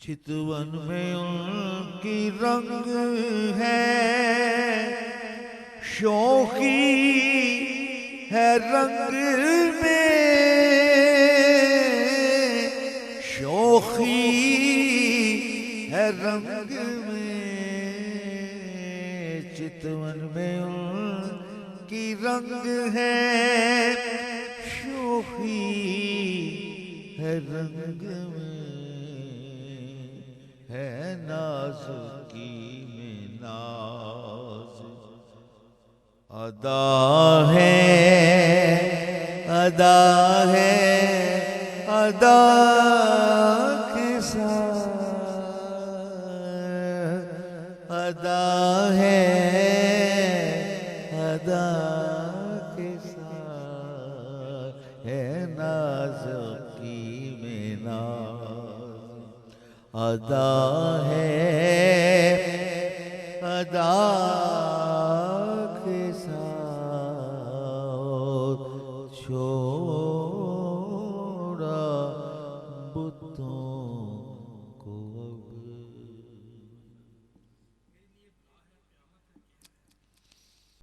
चितवन में उनकी रंग है, शौखी है रंग में, शौखी है रंग में। चितवन में उनकी रंग है, शौखी है रंग में, है नाजुकी में नाज। अदा है, अदा है, अदा के साथ, अदा है, अदा के साथ, है नाजुकी में नाज। अदा है, अदा के साथ, छोड़